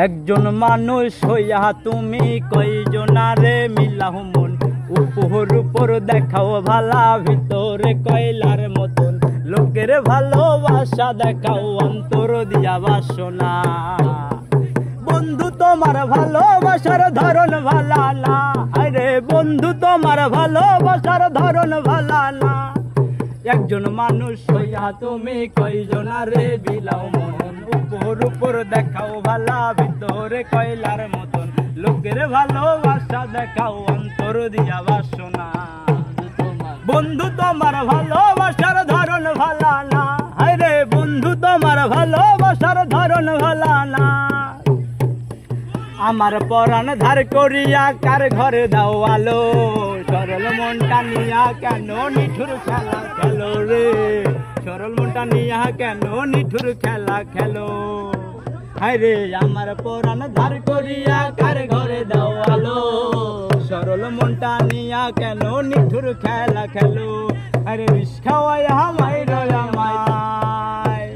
একজন মানুষ হইয়া তুমি কয়জনারে মিলাও মন, উপর উপর দেখাও ভালা ভিতরে কয়লার মতন, লোকের ভালোবাসা দেখাও অন্তর দিয়া বাসনা। বন্ধু তোমার ভালোবাসার ধরন ভালা না, আরে বন্ধু তোমার ভালোবাসার ধরন ভালা না। একজন মানুষ হইয়া তুমি কয়জনারে বিলাও মন, উপর উপর দেখাও ভালা ভিতরে কয়লার মতন, লোকের ভালোবাসা দেখাও অন্তর দিয়া বাসনা। বন্ধু তোমার ভালোবাসার ধরন ভালা না, আরে বন্ধু তোমার ভালোবাসার ধরন ভালা না। আমার পরাণ ধার করিয়া কার ঘরে দাও আলো, সরল মনটা নিয়া কেন নিঠুর খেলা খেলো রে, সরল মনটা নিয়া কেন নিঠুর খেলা খেলো। হায় রে আমার পরাণ ধার করিয়া কার ঘরে দাও আলো, সরল মনটা নিয়া কেন নিঠুর খেলা খেলো। আরে বিষ খাওয়াইয়া মাইরো আমায়,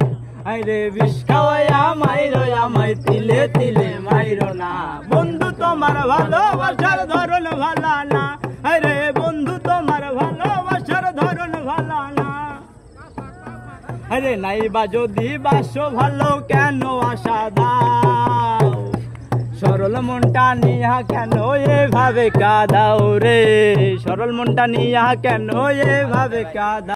আরে বিষ খাওয়াইয়া মাইরো আমায়, তিলে তিলে মাইরো না। বন্ধু তোমার ভালোবাসার ধরন ভালা না, আরে বন্ধু তোমার ভালোবাসার ধরন ভালা না। আরে নাইবা যদি বাসো ভালো কেন আশা দাও, সরল মনটা নিয়া কেন এভাবে কাঁদাও রে, সরল মনটা নিয়া কেন এভাবে কাঁদাও।